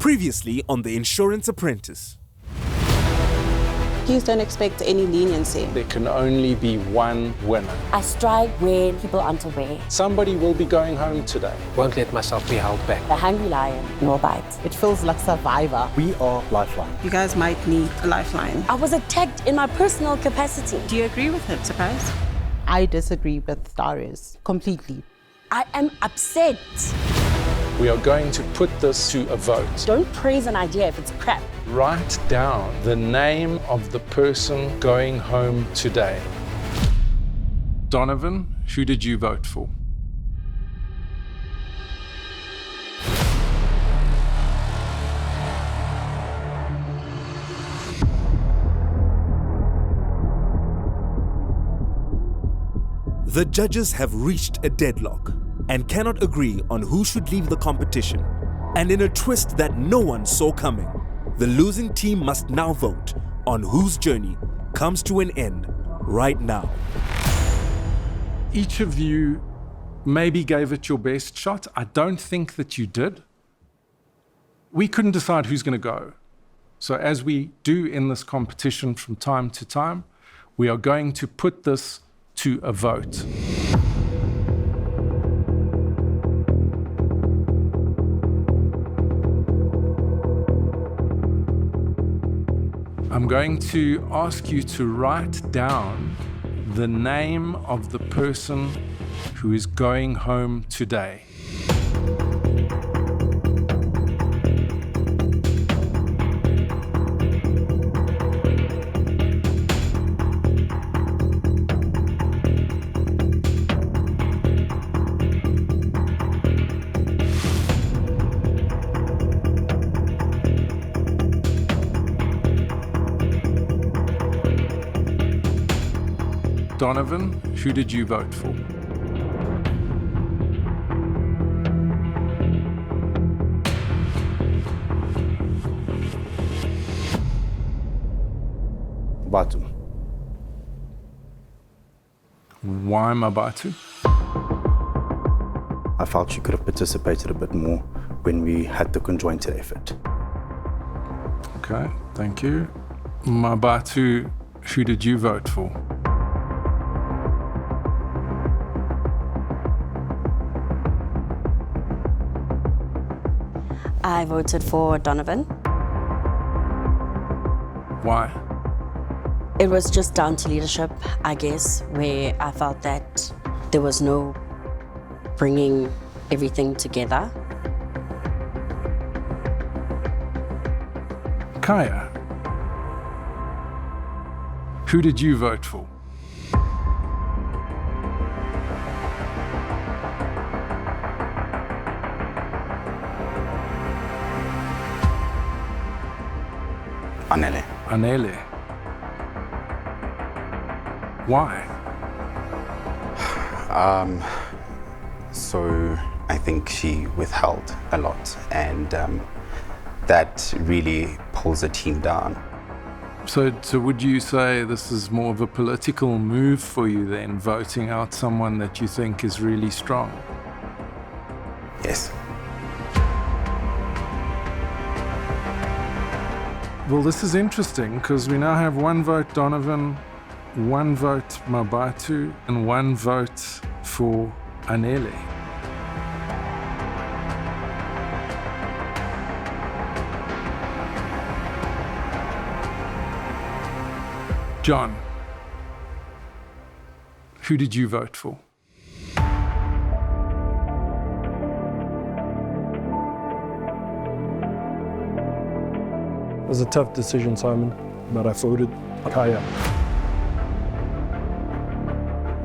Previously on The Insurance Apprentice. Please don't expect any leniency. There can only be one winner. I strike when people aren't aware. Somebody will be going home today. Won't let myself be held back. The hungry lion, no bite. It feels like Survivor. We are Lifeline. You guys might need a lifeline. I was attacked in my personal capacity. Do you agree with him, Scarce? I disagree with Darius completely. I am upset. We are going to put this to a vote. Don't praise an idea if it's crap. Write down the name of the person going home today. Donovan, who did you vote for? The judges have reached a deadlock and cannot agree on who should leave the competition. And in a twist that no one saw coming, the losing team must now vote on whose journey comes to an end right now. Each of you maybe gave it your best shot. I don't think that you did. We couldn't decide who's going to go. So as we do in this competition from time to time, we are going to put this to a vote. I'm going to ask you to write down the name of the person who is going home today. Donovan, who did you vote for? Batu. Why Mabatu? I felt she could have participated a bit more when we had the conjoined effort. Okay, thank you. Mabatu, who did you vote for? I voted for Donovan. Why? It was just down to leadership, I guess, where I felt that there was no bringing everything together. Kaya, who did you vote for? Anele. Anele. Why? So I think she withheld a lot, and that really pulls the team down. So would you say this is more of a political move for you then, voting out someone that you think is really strong? Yes. Well, this is interesting because we now have one vote Donovan, one vote Mabatu, and one vote for Anele. John, who did you vote for? It was a tough decision, Simon, but I voted Kaya.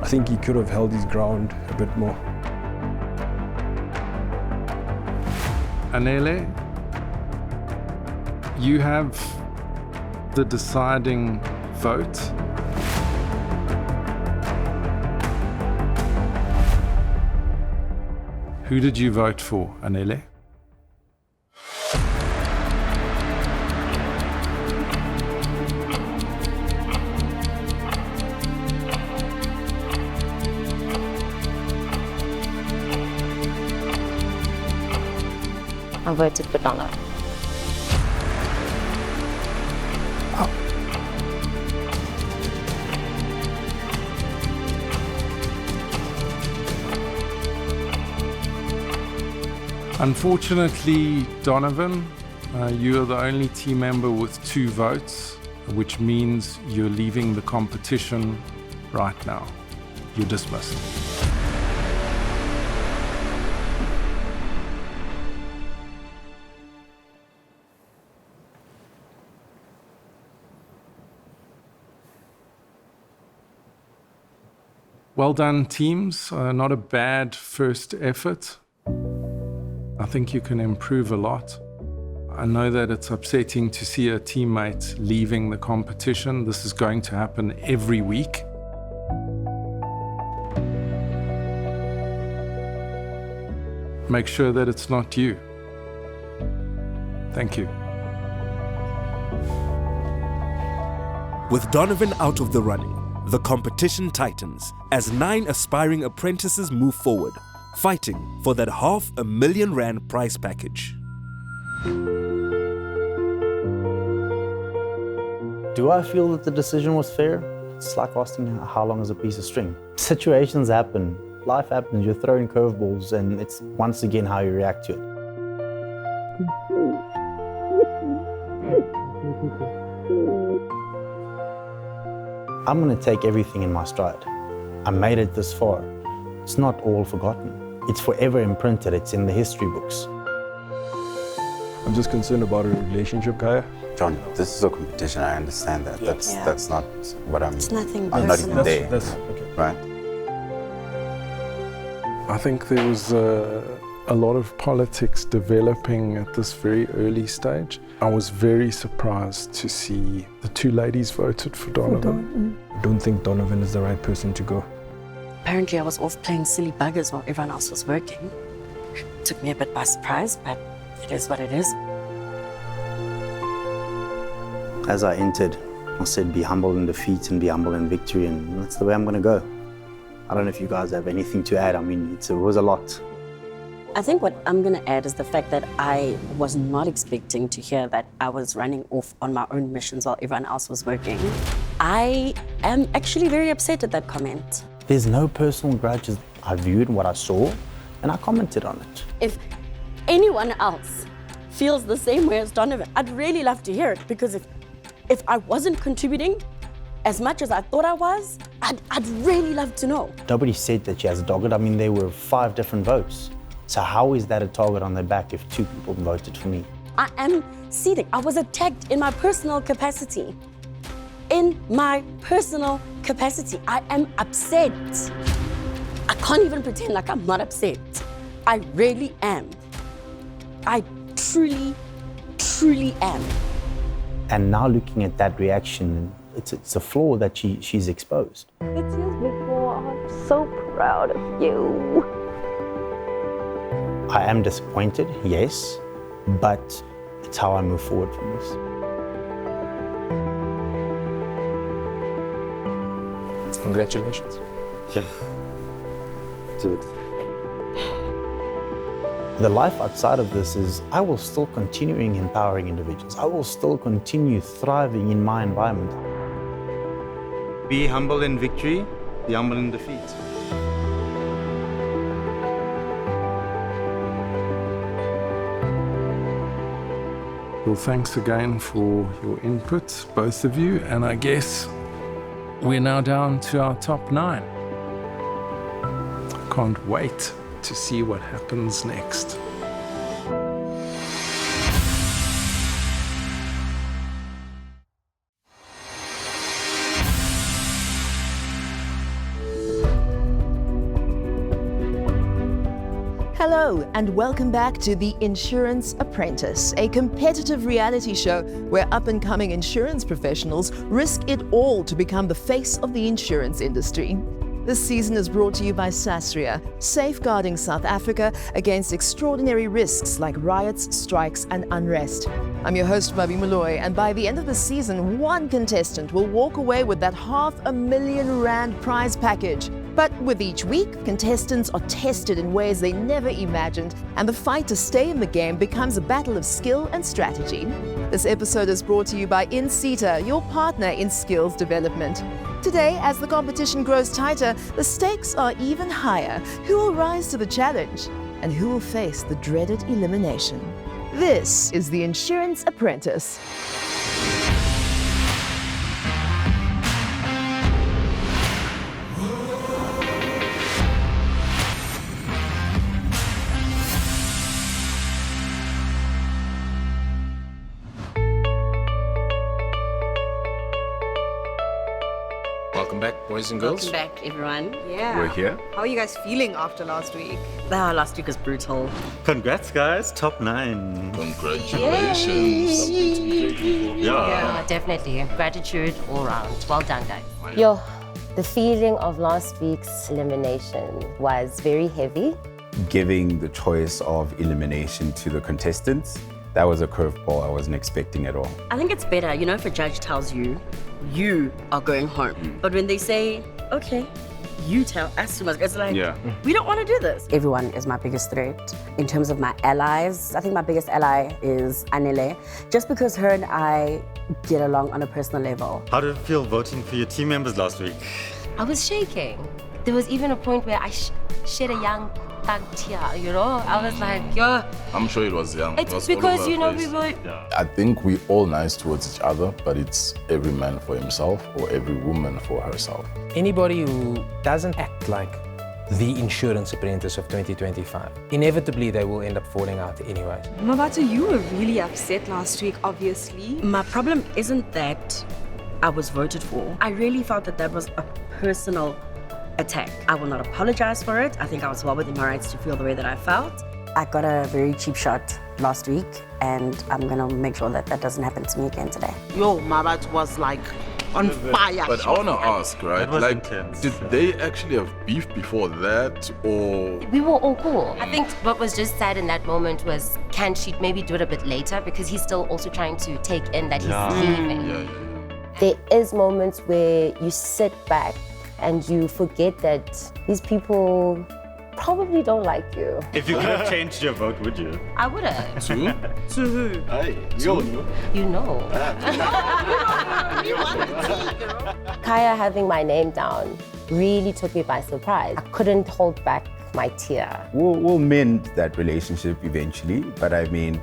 I think he could have held his ground a bit more. Anele, you have the deciding vote. Who did you vote for, Anele? I voted for Donna. Unfortunately, Donovan, you are the only team member with 2 votes, which means you're leaving the competition right now. You're dismissed. Well done, teams. Not a bad first effort. I think you can improve a lot. I know that it's upsetting to see a teammate leaving the competition. This is going to happen every week. Make sure that it's not you. Thank you. With Donovan out of the running, the competition tightens as 9 aspiring apprentices move forward, fighting for that R500,000 prize package. Do I feel that the decision was fair? It's like asking how long is a piece of string. Situations happen, life happens, you're throwing curveballs, and it's once again how you react to it. I'm going to take everything in my stride. I made it this far. It's not all forgotten. It's forever imprinted. It's in the history books. I'm just concerned about a relationship, Kaya. John, this is a competition. I understand that. That's not what I'm. It's nothing I'm not even personal. there. That's okay. Right. I think there was a lot of politics developing at this very early stage. I was very surprised to see the 2 ladies voted for Donovan. I don't think Donovan is the right person to go. Apparently I was off playing silly buggers while everyone else was working. Took me a bit by surprise, but it is what it is. As I entered, I said, be humble in defeat and be humble in victory, and that's the way I'm going to go. I don't know if you guys have anything to add. I mean, it was a lot. I think what I'm going to add is the fact that I was not expecting to hear that I was running off on my own missions while everyone else was working. I am actually very upset at that comment. There's no personal grudges. I viewed what I saw, and I commented on it. If anyone else feels the same way as Donovan, I'd really love to hear it, because if I wasn't contributing as much as I thought I was, I'd really love to know. Nobody said that she has a target. I mean, there were 5 different votes. So how is that a target on their back if 2 people voted for me? I am seething. I was attacked in my personal capacity. In my personal capacity, I am upset. I can't even pretend like I'm not upset. I really am. I truly, truly am. And now looking at that reaction, it's a flaw that she's exposed. It's years before. I'm so proud of you. I am disappointed, yes, but it's how I move forward from this. Congratulations. Yeah. Do it. The life outside of this is I will still continuing empowering individuals. I will still continue thriving in my environment. Be humble in victory, be humble in defeat. Well, thanks again for your input, both of you, and I guess we're now down to our top 9. Can't wait to see what happens next. Hello and welcome back to The Insurance Apprentice, a competitive reality show where up-and-coming insurance professionals risk it all to become the face of the insurance industry. This season is brought to you by Sasria, safeguarding South Africa against extraordinary risks like riots, strikes and unrest. I'm your host, Bobby Malloy, and by the end of the season, 1 contestant will walk away with that R500,000 prize package. But with each week, contestants are tested in ways they never imagined, and the fight to stay in the game becomes a battle of skill and strategy. This episode is brought to you by INSETA, your partner in skills development. Today, as the competition grows tighter, the stakes are even higher. Who will rise to the challenge? and who will face the dreaded elimination. This is The Insurance Apprentice. Welcome back, boys and girls. Welcome back, everyone. Yeah. We're here. How are you guys feeling after last week? Last week was brutal. Congrats, guys. Top 9. Congratulations. Yeah, definitely. Gratitude all round. Well done, guys. Yo, the feeling of last week's elimination was very heavy. Giving the choice of elimination to the contestants, that was a curveball I wasn't expecting at all. I think it's better, if a judge tells you, you are going home. But when they say, okay, you tell us to must go, it's like, we don't want to do this. Everyone is my biggest threat. In terms of my allies, I think my biggest ally is Anele, just because her and I get along on a personal level. How did it feel voting for your team members last week? I was shaking. There was even a point where I shed a young thug tear, I was like, yo. I'm sure it was young. It's because, we were... I think we're all nice towards each other, but it's every man for himself or every woman for herself. Anybody who doesn't act like the insurance apprentice of 2025, inevitably they will end up falling out anyway. Mabatu, you were really upset last week, obviously. My problem isn't that I was voted for. I really felt that was a personal attack. I will not apologize for it. I think I was well within my rights to feel the way that I felt. I got a very cheap shot last week, and I'm gonna make sure that doesn't happen to me again today. Yo, Marat was like on fire. But I want to ask, right? Like, did they actually have beef before that, or? We were all cool. I think what was just sad in that moment was, can she maybe do it a bit later? Because he's still also trying to take in that he's leaving. There is moments where you sit back and you forget that these people probably don't like you. If you could have changed your vote, would you? I would have. To? To who? You know. Kaya having my name down really took me by surprise. I couldn't hold back my tear. We'll mend that relationship eventually, but I mean,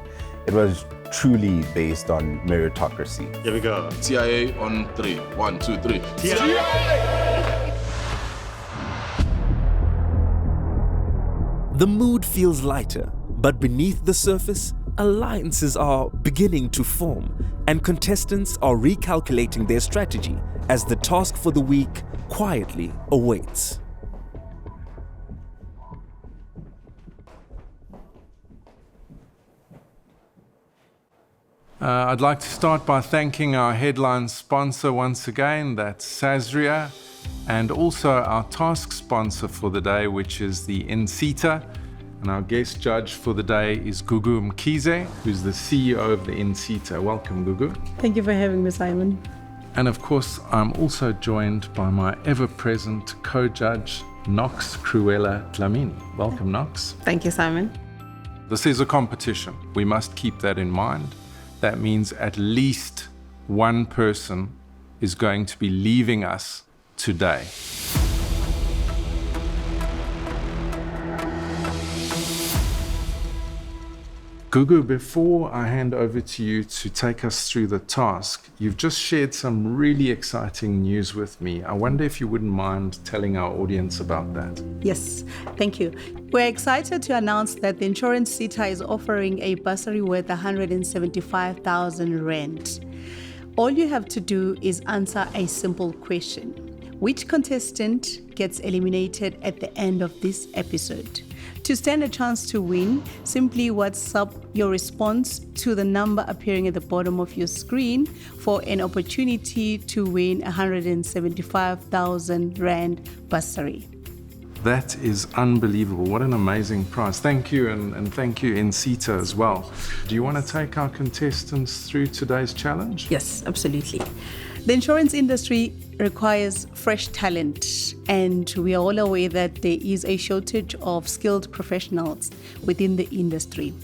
it was truly based on meritocracy. Here we go. TIA on 3. 1, 2, 3. The mood feels lighter, but beneath the surface, alliances are beginning to form, and contestants are recalculating their strategy as the task for the week quietly awaits. I'd like to start by thanking our headline sponsor once again, that's Sazria, and also our task sponsor for the day, which is the INSETA. And our guest judge for the day is Gugu Mkhize, who's the CEO of the INSETA. Welcome, Gugu. Thank you for having me, Simon. And of course, I'm also joined by my ever-present co-judge, Nox Cruella Dlamini. Welcome, Nox. Thank you, Simon. This is a competition. We must keep that in mind. That means at least one person is going to be leaving us today. Gugu, before I hand over to you to take us through the task, you've just shared some really exciting news with me. I wonder if you wouldn't mind telling our audience about that. Yes, thank you. We're excited to announce that the INSETA is offering a bursary worth 175,000 rand. All you have to do is answer a simple question. Which contestant gets eliminated at the end of this episode? To stand a chance to win, simply WhatsApp your response to the number appearing at the bottom of your screen for an opportunity to win 175,000 Rand bursary. That is unbelievable. What an amazing prize. Thank you, and thank you, INSETA, as well. Do you want to take our contestants through today's challenge? Yes, absolutely. The insurance industry requires fresh talent, and we are all aware that there is a shortage of skilled professionals within the industry.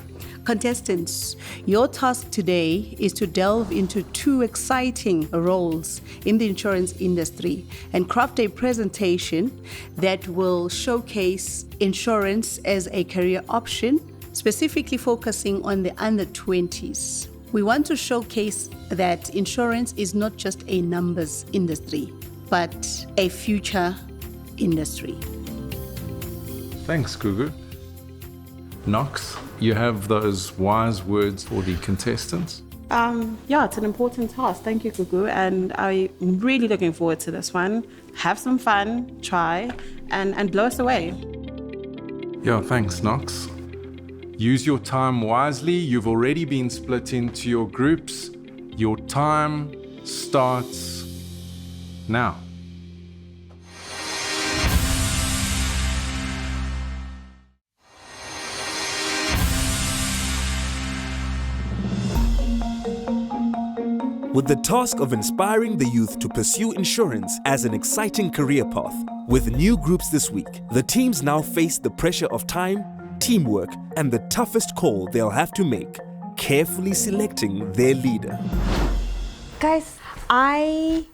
Contestants, your task today is to delve into 2 exciting roles in the insurance industry and craft a presentation that will showcase insurance as a career option, specifically focusing on the under-20s. We want to showcase that insurance is not just a numbers industry, but a future industry. Thanks, Gugu. Knox, you have those wise words for the contestants? Yeah, it's an important task. Thank you, Gugu. And I'm really looking forward to this one. Have some fun, try, and blow us away. Yeah, thanks, Knox. Use your time wisely. You've already been split into your groups. Your time starts now. With the task of inspiring the youth to pursue insurance as an exciting career path. With new groups this week, the teams now face the pressure of time, teamwork, and the toughest call they'll have to make, carefully selecting their leader. Guys, I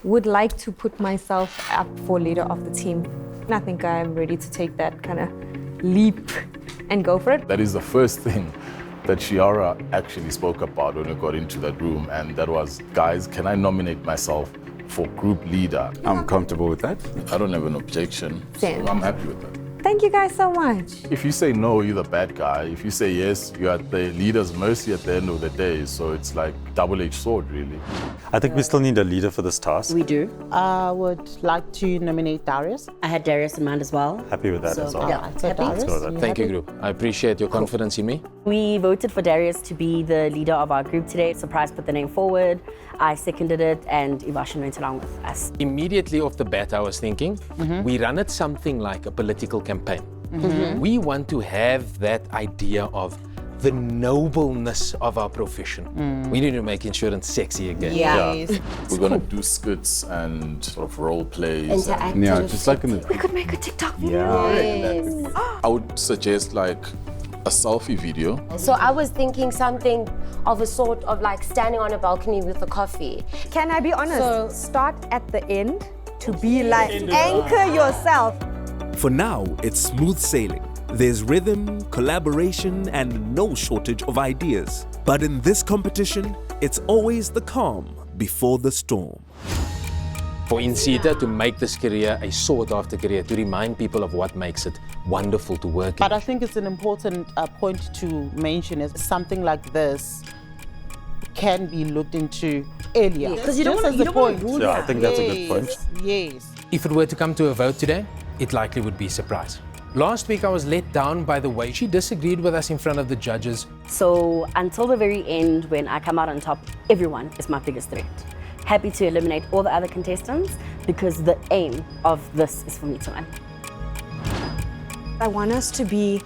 would like to put myself up for leader of the team. And I think I'm ready to take that kind of leap and go for it. That is the first thing that Chiara actually spoke about when we got into that room, and that was, guys, can I nominate myself for group leader? I'm comfortable with that. I don't have an objection, so I'm happy with that. Thank you guys so much. If you say no, you're the bad guy. If you say yes, you're at the leader's mercy at the end of the day. So it's like double-edged sword, really. I think we still need a leader for this task. We do. I would like to nominate Darius. I had Darius in mind as well. Happy with that as well. Yeah, So Darius, Thank you, group. I appreciate your confidence in me. We voted for Darius to be the leader of our group today. Surprise put the name forward. I seconded it, and Ivashan went along with us. Immediately off the bat, I was thinking, we run it something like a political campaign. We want to have that idea of the nobleness of our profession. We need to make insurance sexy again. Yeah. We're going to do skits and sort of role plays. Interactive. Yeah, just like in the... We could make a TikTok video. Yes. I would suggest like a selfie video. So I was thinking something of a sort of like standing on a balcony with a coffee. Can I be honest? Start at the end to be like, anchor yourself. For now, it's smooth sailing. There's rhythm, collaboration, and no shortage of ideas. But in this competition, it's always the calm before the storm. For INSETA to make this career a sought-after career, to remind people of what makes it wonderful to work in. But I think it's an important point to mention is something like this can be looked into earlier. Because you don't want to rule Yeah, I think that's a good point. Yes. If it were to come to a vote today, it likely would be a surprise. Last week, I was let down by the way she disagreed with us in front of the judges. So until the very end, when I come out on top, everyone is my biggest threat. Happy to eliminate all the other contestants because the aim of this is for me to win. I want us to be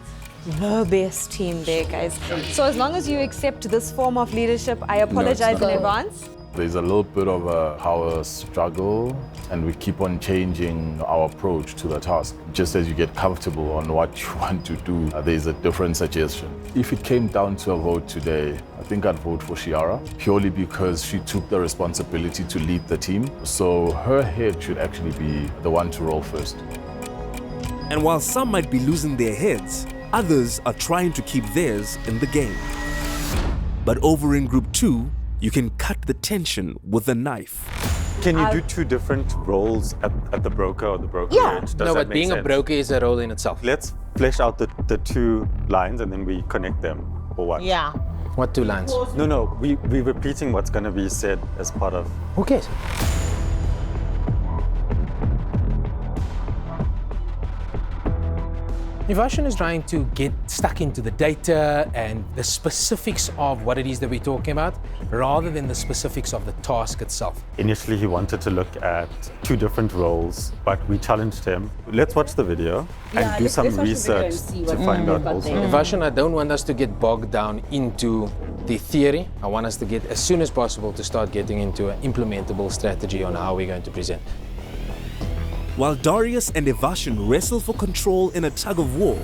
the best team there, guys. So as long as you accept this form of leadership, I apologize in advance. There's a little bit of a power struggle, and we keep on changing our approach to the task. Just as you get comfortable on what you want to do, there's a different suggestion. If it came down to a vote today, I think I'd vote for Chiara, purely because she took the responsibility to lead the team. So her head should actually be the one to roll first. And while some might be losing their heads, others are trying to keep theirs in the game. But over in Group 2, you can cut the tension with a knife. Can you do 2 different roles at the broker or the brokerage? Yeah. Does No, that but make being sense? a broker is a role in itself. Let's flesh out the 2 lines and then we connect them, or what? Yeah. What 2 lines? No, we're repeating what's going to be said as part of... Who cares? Ivashan is trying to get stuck into the data and the specifics of what it is that we're talking about, rather than the specifics of the task itself. Initially, he wanted to look at 2 different roles, but we challenged him. Let's watch the video and do some research to find out also. Ivashan, I don't want us to get bogged down into the theory. I want us to get, as soon as possible, to start getting into an implementable strategy on how we're going to present. While Darius and Ivashan wrestle for control in a tug of war,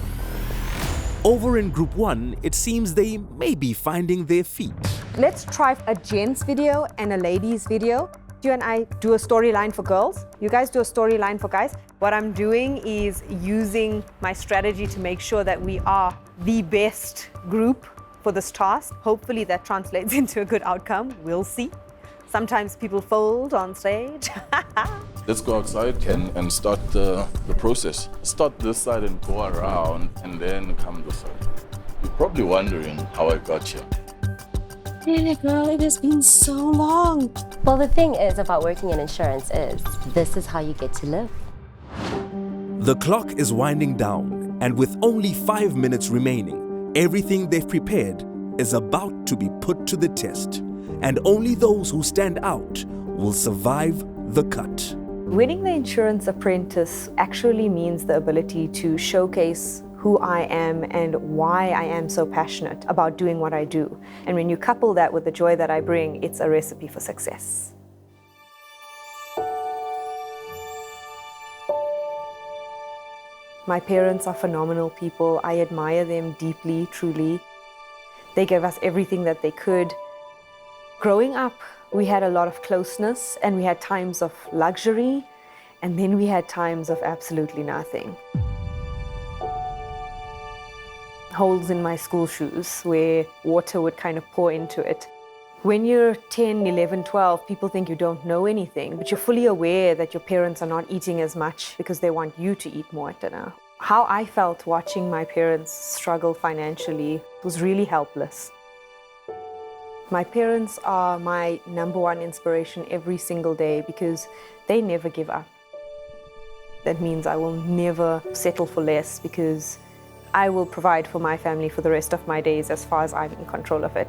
Over in Group 1, it seems they may be finding their feet. Let's try a gents video and a ladies video. You and I do a storyline for girls. You guys do a storyline for guys. What I'm doing is using my strategy to make sure that we are the best group for this task. Hopefully that translates into a good outcome. We'll see. Sometimes people fold on stage. Let's go outside and start the process. Start this side and go around and then come this side. You're probably wondering how I got here. Really, girl, it has been so long. Well, the thing is about working in insurance is this is how you get to live. The clock is winding down, and with only 5 minutes remaining, everything they've prepared is about to be put to the test. And only those who stand out will survive the cut. Winning the Insurance Apprentice actually means the ability to showcase who I am and why I am so passionate about doing what I do. And when you couple that with the joy that I bring, it's a recipe for success. My parents are phenomenal people. I admire them deeply, truly. They gave us everything that they could. Growing up, we had a lot of closeness and we had times of luxury, and then we had times of absolutely nothing. Holes in my school shoes where water would kind of pour into it. When you're 10, 11, 12, people think you don't know anything, but you're fully aware that your parents are not eating as much because they want you to eat more at dinner. How I felt watching my parents struggle financially was really helpless. My parents are my #1 inspiration every single day because they never give up. That means I will never settle for less because I will provide for my family for the rest of my days as far as I'm in control of it.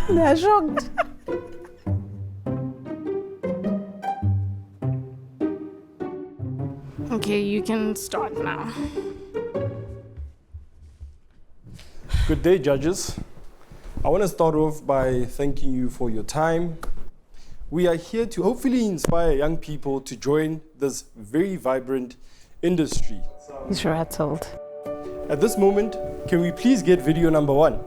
They're shocked. Okay, you can start now. Good day, judges. I want to start off by thanking you for your time. We are here to hopefully inspire young people to join this very vibrant industry. He's rattled. At this moment, can we please get video number 1?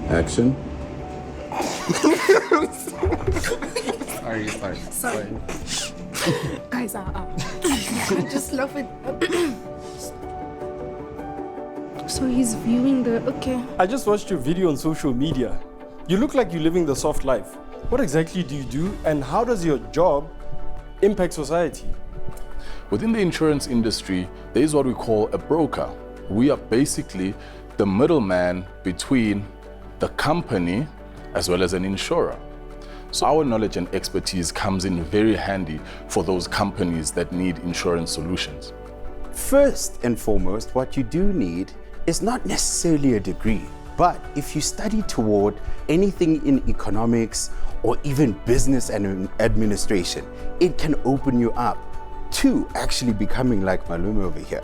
Action. Sorry. Guys, just love it. So he's viewing the, okay. I just watched your video on social media. You look like you're living the soft life. What exactly do you do, and how does your job impact society? Within the insurance industry, there is what we call a broker. We are basically the middleman between the company as well as an insurer. So our knowledge and expertise comes in very handy for those companies that need insurance solutions. First and foremost, what you do need is not necessarily a degree, but if you study toward anything in economics or even business and administration, it can open you up to actually becoming like Malume over here.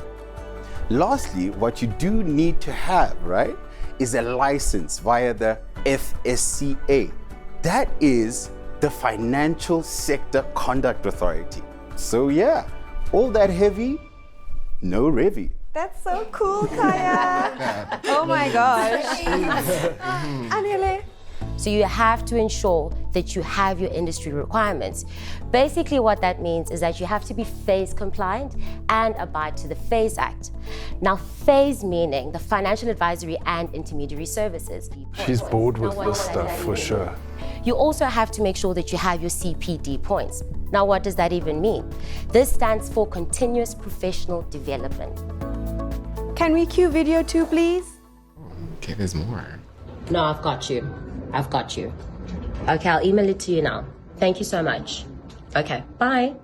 Lastly, what you do need to have, right, is a license via the FSCA. That is the Financial Sector Conduct Authority. So yeah, all that heavy, no revy. That's so cool, Kaya. Oh my gosh. Anele. So you have to ensure that you have your industry requirements. Basically what that means is that you have to be FAIS compliant and abide to the FAIS Act. Now FAIS meaning the Financial Advisory and Intermediary Services. She's bored with this stuff for sure. You also have to make sure that you have your CPD points. Now what does that even mean? This stands for Continuous Professional Development. Can we cue video 2, please? Okay, there's more. No, I've got you. I've got you. Okay, I'll email it to you now. Thank you so much. Okay, bye.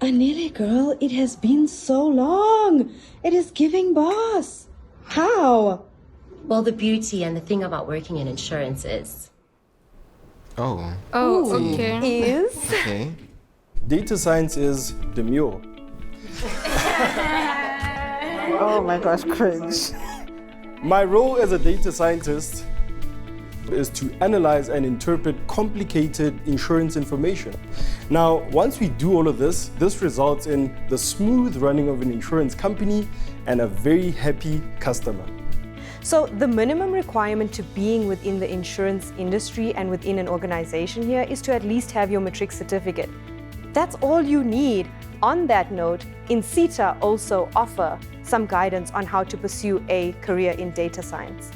Anele, girl, it has been so long. It is giving boss. How? Well, the beauty and the thing about working in insurance is... Oh. Oh, okay. Is? Okay. Data science is demure. Oh my gosh, cringe. My role as a data scientist is to analyze and interpret complicated insurance information. Now, once we do all of this, this results in the smooth running of an insurance company and a very happy customer. So the minimum requirement to being within the insurance industry and within an organization here is to at least have your matric certificate. That's all you need. On that note, INSETA also offer some guidance on how to pursue a career in data science.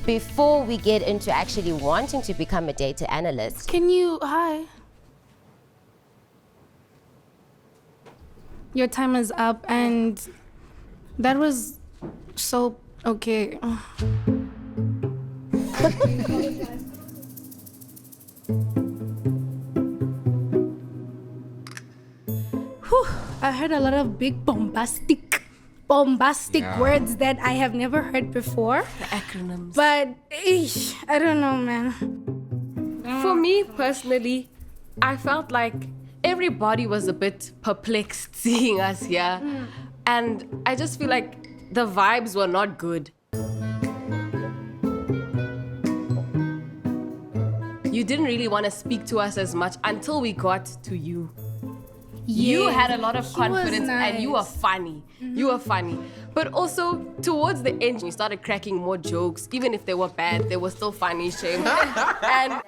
Before we get into actually wanting to become a data analyst, Hi. Your time is up, and that was so okay. Whew, I heard a lot of big bombastic words that I have never heard before. The acronyms. But I don't know, man. For me personally, I felt like everybody was a bit perplexed seeing us here. And I just feel like the vibes were not good. You didn't really want to speak to us as much until we got to you. You had a lot of confidence and you were funny. You were funny. But also, towards the end, you started cracking more jokes. Even if they were bad, they were still funny, Shame. And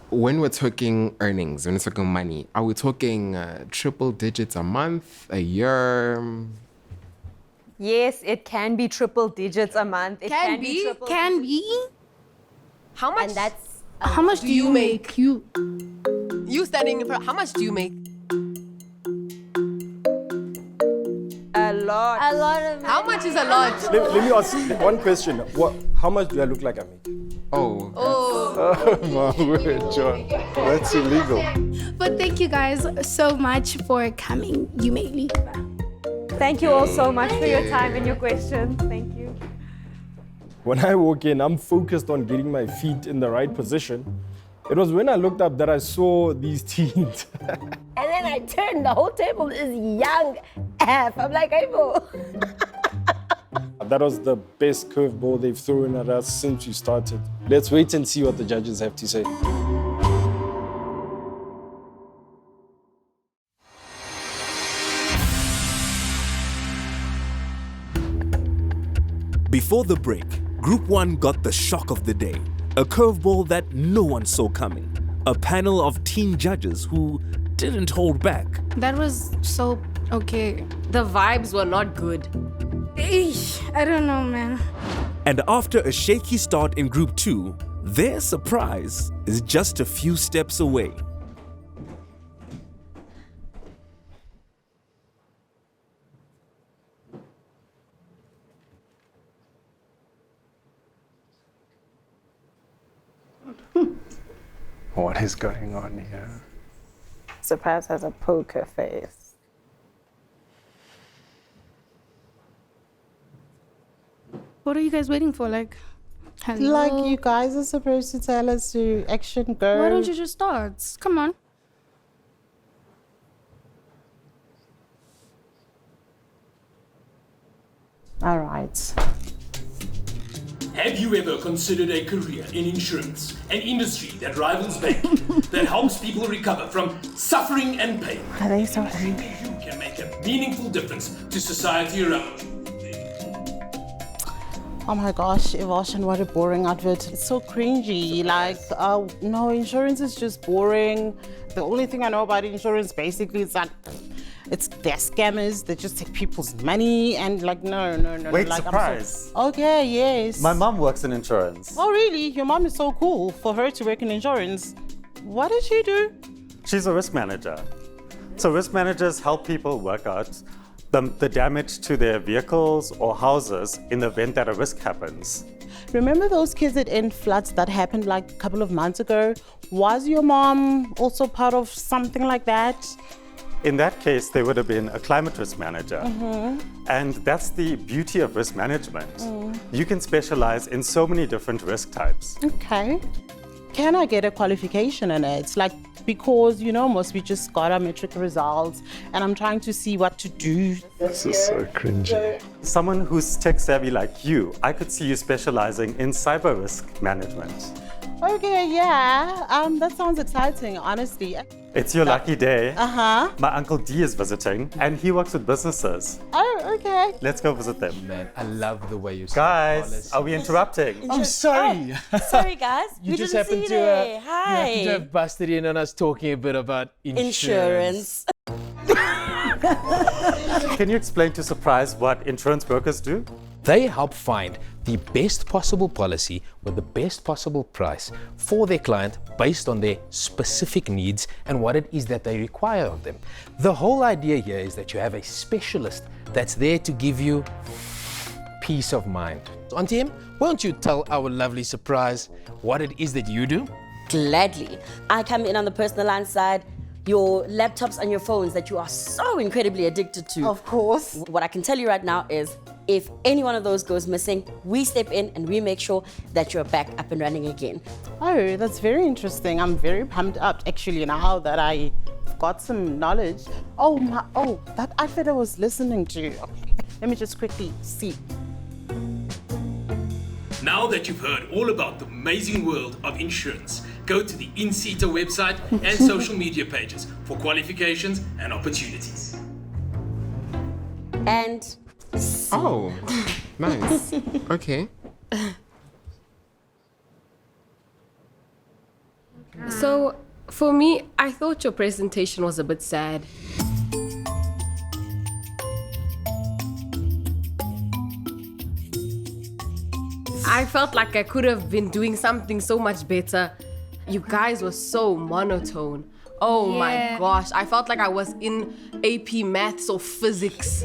When we're talking earnings, when we're talking money, are we talking triple digits a month, a year? Yes, it can be triple digits a month. It Can be. how much? and that's How much do you make? You standing in front, how much do you make? A lot. a lot of How much is a lot? Let me ask one question. How much do I look like I make? Oh. Oh. My word, John. That's illegal. But thank you guys so much for coming. You made me. Thank you all so much for your time and your questions. Thank you. When I walk in, I'm focused on getting my feet in the right position. It was when I looked up that I saw these teens. And then I turned, the whole table is young F. I'm like, hey, boo. That was the best curveball they've thrown at us since we started. Let's wait and see what the judges have to say. Before the break, Group 1 got the shock of the day. A curveball that no one saw coming. A panel of teen judges who didn't hold back. That was so okay. The vibes were not good. I don't know, man. And after a shaky start in Group 2, their surprise is just a few steps away. What is going on here? Surprise has a poker face. What are you guys waiting for? Like, hello? Like, you guys are supposed to tell us to action go. Why don't you just start? Come on. All right. Have you ever considered a career in insurance, an industry that rivals banking, that helps people recover from suffering and pain? Are they so angry? You can make a meaningful difference to society around you. Oh my gosh, Evolution, what a boring advert. It's so cringy. Like, no, insurance is just boring. The only thing I know about insurance basically is that they're scammers. They just take people's money and like, no. Wait, like, surprise. Okay, yes. My mom works in insurance. Oh, really? Your mom is so cool for her to work in insurance. What did she do? She's a risk manager. So risk managers help people work out the damage to their vehicles or houses in the event that a risk happens. Remember those kids that in floods that happened like a couple of months ago? Was your mom also part of something like that? In that case, they would have been a climate risk manager. Mm-hmm. And that's the beauty of risk management. You can specialize in so many different risk types. Okay. Can I get a qualification in it? Like, because, you know, most we just got our metric results and I'm trying to see what to do. This is so cringy. Someone who's tech savvy like you, I could see you specializing in cyber risk management. Okay, yeah, that sounds exciting, honestly. It's your lucky day. Uh-huh. My Uncle D is visiting and he works with businesses. Oh, okay. Let's go visit them. Man, I love the way you say Guys, are we interrupting? I'm sorry. Sorry, guys. You we just didn't happened see to, there. Hi. you happened to have busted in on us talking a bit about insurance. Can you explain to Surprise what insurance brokers do? They help find the best possible policy with the best possible price for their client based on their specific needs and what it is that they require of them. The whole idea here is that you have a specialist that's there to give you peace of mind. Auntie M, won't you tell our lovely Surprise what it is that you do? Gladly. I come in on the personal line side, your laptops and your phones that you are so incredibly addicted to. Of course. What I can tell you right now is if any one of those goes missing, we step in and we make sure that you're back up and running again. Oh, that's very interesting. I'm very pumped up actually now that I got some knowledge. Oh, that outfit I was listening to. Okay, let me just quickly see. Now that you've heard all about the amazing world of insurance, go to the INSETA website and social media pages for qualifications and opportunities. And oh, nice. Okay. So, for me, I thought your presentation was a bit sad. I felt like I could have been doing something so much better. You guys were so monotone. Oh my gosh, I felt like I was in AP maths or physics.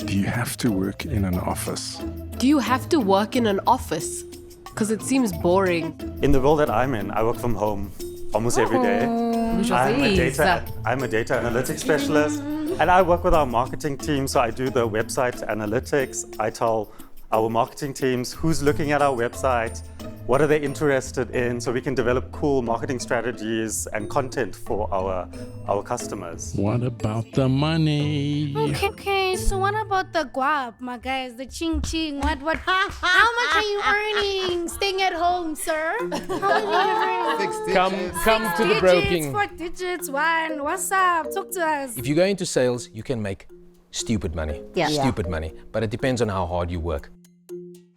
Do you have to work in an office? Do you have to work in an office? Because it seems boring. In the role that I'm in, I work from home almost every day. I'm a data analytics specialist, and I work with our marketing team, so I do the website analytics. I tell our marketing teams who's looking at our website, what are they interested in, so we can develop cool marketing strategies and content for our customers. What about the money? Okay, so what about the guap, my guys, the ching? What, how much are you earning staying at home, sir? How much are you earning? Come to the broking. 4 digits, one, what's up? Talk to us. If you go into sales, you can make stupid money. Yeah. Stupid money. But it depends on how hard you work.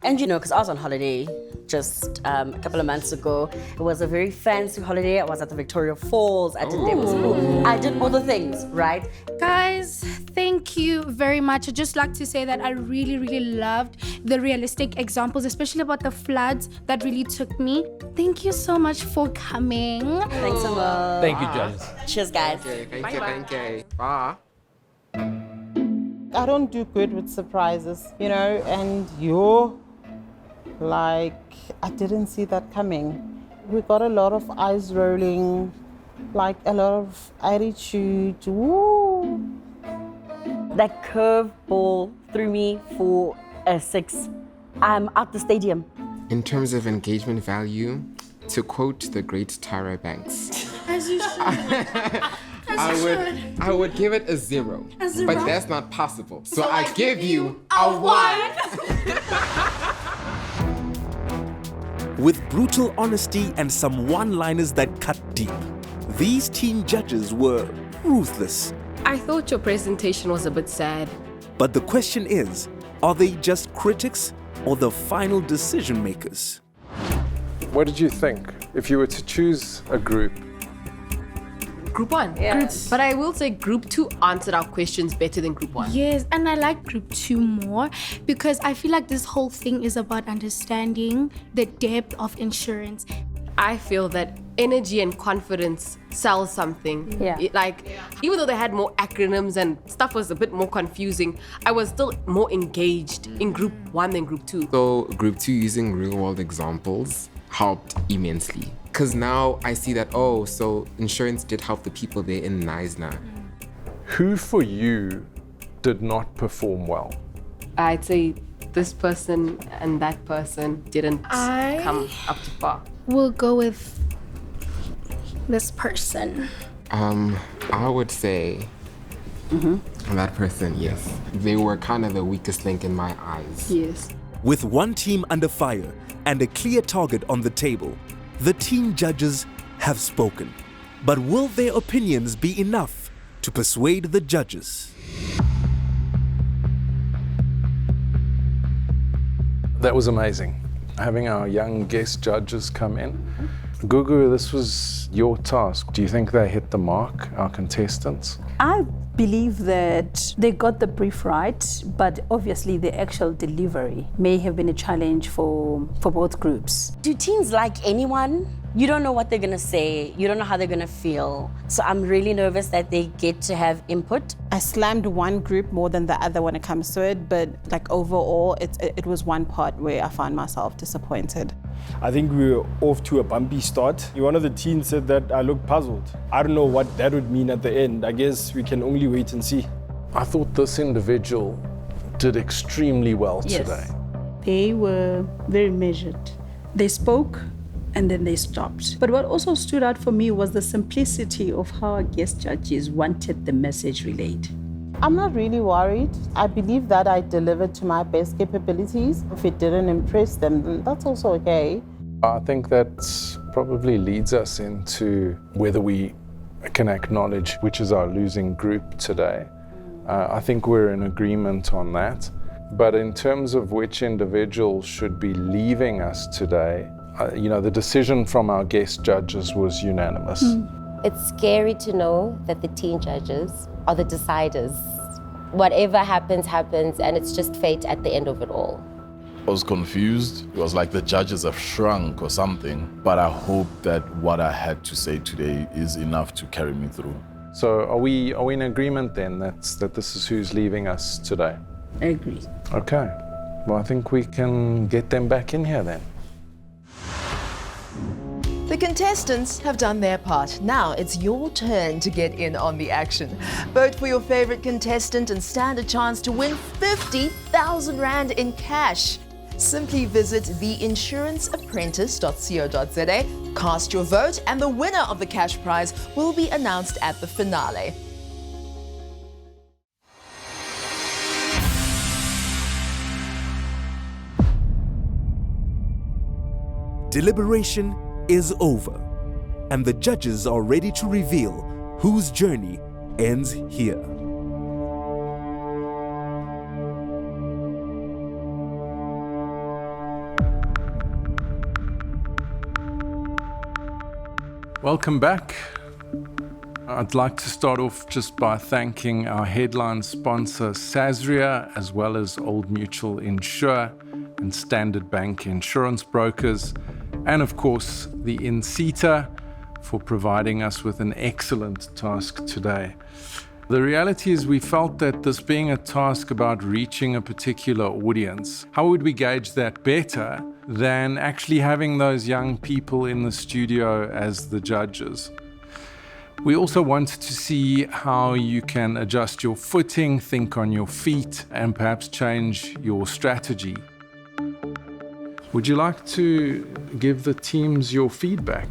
And you know, because I was on holiday just a couple of months ago. It was a very fancy holiday. I was at the Victoria Falls. I did Devil's Pool. I did all the things, right? Guys, thank you very much. I'd just like to say that I really, really loved the realistic examples, especially about the floods that really took me. Thank you so much for coming. Thanks a lot. Thank you, judges. Cheers, guys. Okay, thank you. Bye. I don't do good with surprises, you know, and you're like, I didn't see that coming. We got a lot of eyes rolling, like a lot of attitude. Woo! That curve ball threw me for a 6. I'm out the stadium. In terms of engagement value, to quote the great Tyra Banks, As you should. I would give it a 0. A 0? But that's not possible. So I give you a 1. With brutal honesty and some one-liners that cut deep, these teen judges were ruthless. I thought your presentation was a bit sad. But the question is, are they just critics or the final decision makers? What did you think? If you were to choose a group, Group 1. Yes. But I will say Group 2 answered our questions better than Group 1. Yes, and I like Group 2 more because I feel like this whole thing is about understanding the depth of insurance. I feel that energy and confidence sell something. Yeah. Even though they had more acronyms and stuff was a bit more confusing, I was still more engaged in Group 1 than Group 2. So Group 2 using real world examples helped immensely. Because now I see that, oh, so insurance did help the people there in Neisner. who for you did not perform well? I'd say this person and that person didn't come up to par? We'll go with this person. I would say that person, yes. They were kind of the weakest link in my eyes. Yes. With one team under fire and a clear target on the table, the team judges have spoken. But will their opinions be enough to persuade the judges? That was amazing, having our young guest judges come in. Gugu, this was your task. Do you think they hit the mark, our contestants? I believe that they got the brief right, but obviously the actual delivery may have been a challenge for both groups. Do teens like anyone? You don't know what they're gonna say. You don't know how they're gonna feel. So I'm really nervous that they get to have input. I slammed one group more than the other when it comes to it, but like overall, it was one part where I found myself disappointed. I think we were off to a bumpy start. One of the teens said that I looked puzzled. I don't know what that would mean at the end. I guess we can only wait and see. I thought this individual did extremely well today. They were very measured. They spoke and then they stopped. But what also stood out for me was the simplicity of how our guest judges wanted the message relayed. I'm not really worried. I believe that I delivered to my best capabilities. If it didn't impress them, then that's also okay. I think that probably leads us into whether we can acknowledge which is our losing group today. I think we're in agreement on that. But in terms of which individual should be leaving us today, the decision from our guest judges was unanimous. It's scary to know that the teen judges are the deciders. Whatever happens, happens, and it's just fate at the end of it all. I was confused. It was like the judges have shrunk or something, but I hope that what I had to say today is enough to carry me through. So are we in agreement then that this is who's leaving us today? I agree. Okay. Well, I think we can get them back in here then. The contestants have done their part. Now it's your turn to get in on the action. Vote for your favorite contestant and stand a chance to win 50,000 Rand in cash. Simply visit theinsuranceapprentice.co.za, cast your vote, and the winner of the cash prize will be announced at the finale. Deliberation is over, and the judges are ready to reveal whose journey ends here. Welcome back. I'd like to start off just by thanking our headline sponsor, Sasria, as well as Old Mutual Insure and Standard Bank Insurance Brokers, and of course the INSETA for providing us with an excellent task today. The reality is we felt that this being a task about reaching a particular audience, how would we gauge that better than actually having those young people in the studio as the judges? We also wanted to see how you can adjust your footing, think on your feet, and perhaps change your strategy. Would you like to give the teams your feedback?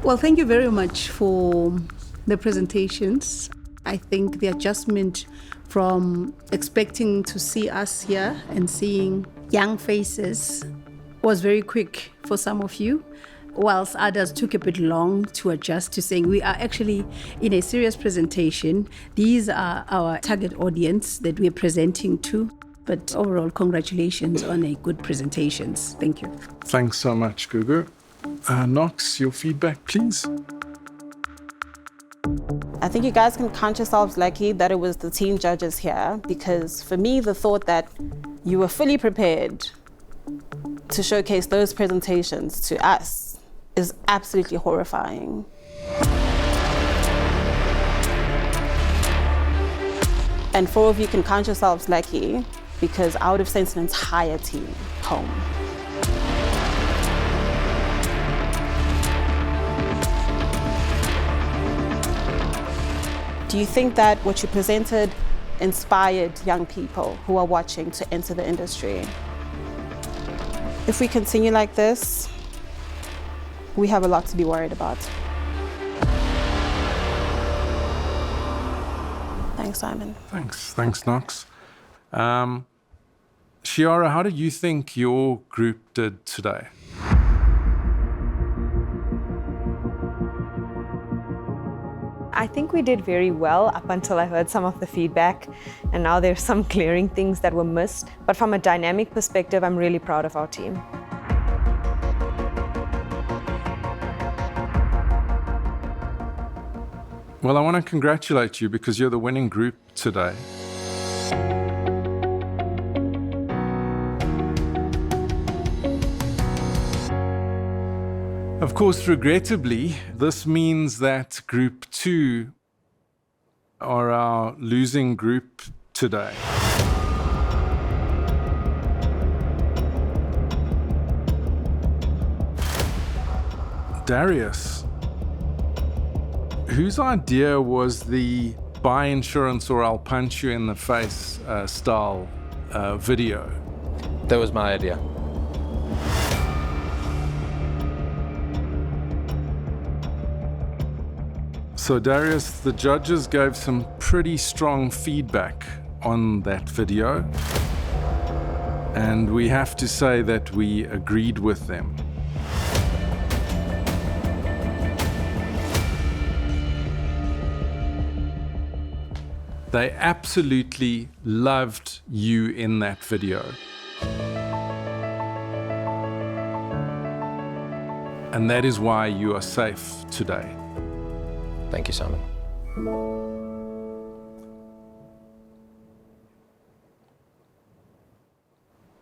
Well, thank you very much for the presentations. I think the adjustment from expecting to see us here and seeing young faces was very quick for some of you, whilst others took a bit long to adjust to saying we are actually in a serious presentation. These are our target audience that we're presenting to. But overall, congratulations on a good presentations. Thank you. Thanks so much, Gugu. Knox, your feedback, please. I think you guys can count yourselves lucky that it was the team judges here, because for me, the thought that you were fully prepared to showcase those presentations to us is absolutely horrifying. And 4 of you can count yourselves lucky, because I would have sent an entire team home. Do you think that what you presented inspired young people who are watching to enter the industry. If we continue like this, we have a lot to be worried about. Thanks, Simon. Thanks, Knox. Shiara, how did you think your group did today? I think we did very well up until I heard some of the feedback, and now there's some glaring things that were missed. But from a dynamic perspective, I'm really proud of our team. Well, I want to congratulate you because you're the winning group today. Of course, regrettably, this means that Group 2 are our losing group today. Darius, whose idea was the buy insurance or I'll punch you in the face style video? That was my idea. So Darius, the judges gave some pretty strong feedback on that video, and we have to say that we agreed with them. They absolutely loved you in that video. And that is why you are safe today. Thank you, Simon.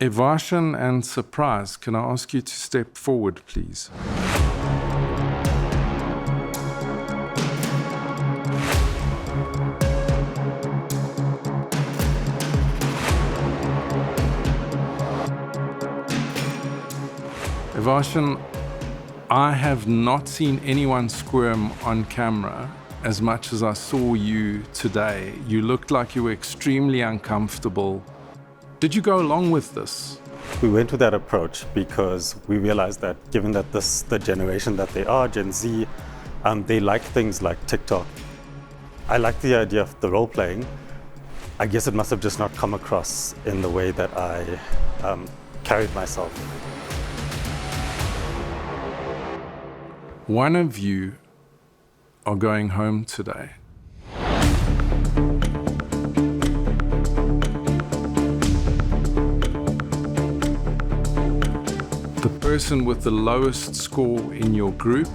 Evashan and Surprise, can I ask you to step forward, please? Evashan, I have not seen anyone squirm on camera as much as I saw you today. You looked like you were extremely uncomfortable. Did you go along with this? We went with that approach because we realized that given that the generation that they are, Gen Z, they like things like TikTok. I like the idea of the role playing. I guess it must have just not come across in the way that I carried myself. One of you are going home today. The person with the lowest score in your group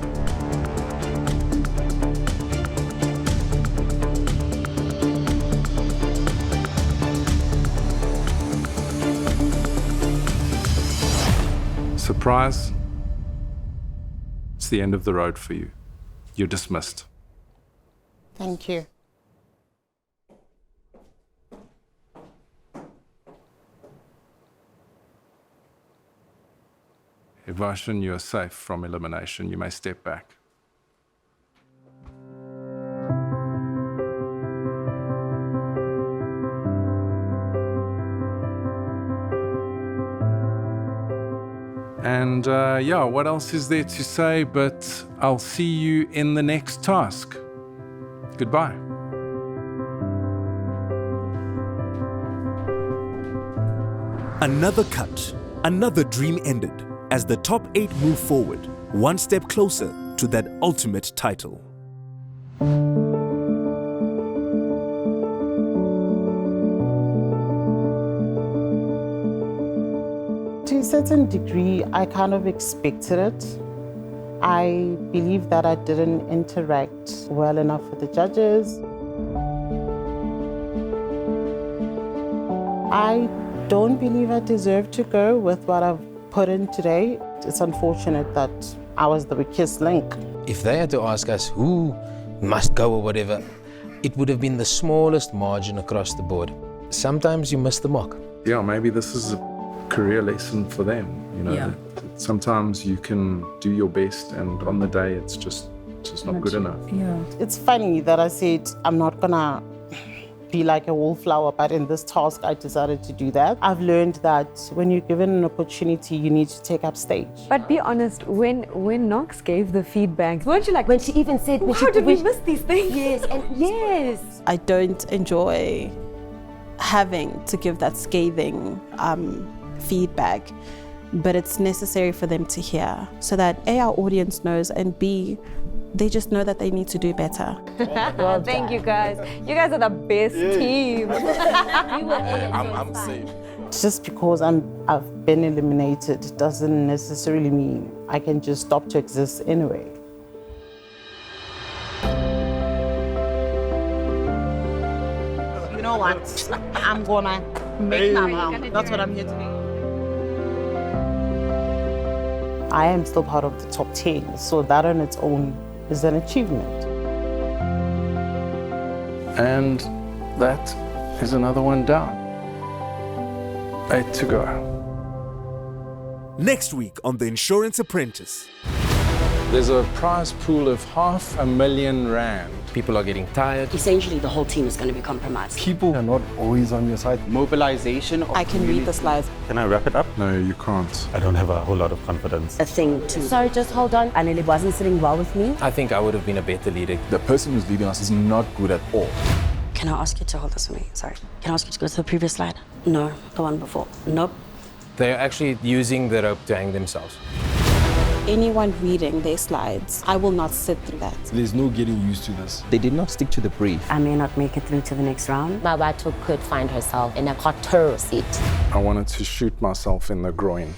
Surprise. It's the end of the road for you. You're dismissed. Thank you. Evashan, you are safe from elimination. You may step back. And yeah, what else is there to say? But I'll see you in the next task. Goodbye. Another cut, another dream ended as the top 8 move forward, one step closer to that ultimate title. To a certain degree, I kind of expected it. I believe that I didn't interact well enough with the judges. I don't believe I deserve to go with what I've put in today. It's unfortunate that I was the weakest link. If they had to ask us who must go or whatever, it would have been the smallest margin across the board. Sometimes you miss the mark. Yeah, maybe this is a career lesson for them. You know, that sometimes you can do your best, and on the day it's just not good enough. Yeah. It's funny that I said I'm not gonna be like a wallflower, but in this task, I decided to do that. I've learned that when you're given an opportunity, you need to take up stage. But be honest, when Knox gave the feedback, weren't you like, when she even said, how did we miss these things? Yes, and yes. I don't enjoy having to give that scathing feedback, but it's necessary for them to hear so that A, our audience knows, and B, they just know that they need to do better. Well, thank you guys. You guys are the best team. I'm safe. Just because I've been eliminated doesn't necessarily mean I can just stop to exist anyway. You know what? I'm gonna make them out. That's what I'm here to do. I am still part of the top 10, so that on its own is an achievement. And that is another one down. 8 to go. Next week on The Insurance Apprentice. There's a prize pool of R500,000. People are getting tired. Essentially, the whole team is going to be compromised. People are not always on your side. Mobilization. I can read the slides. Can I wrap it up? No, you can't. I don't have a whole lot of confidence. A thing too. Sorry, just hold on. And it wasn't sitting well with me. I think I would have been a better leader. The person who's leading us is not good at all. Can I ask you to hold this for me? Sorry. Can I ask you to go to the previous slide? No, the one before. Nope. They're actually using the rope to hang themselves. Anyone reading their slides, I will not sit through that. There's no getting used to this. They did not stick to the brief. I may not make it through to the next round. Mabato could find herself in a hotter seat. I wanted to shoot myself in the groin.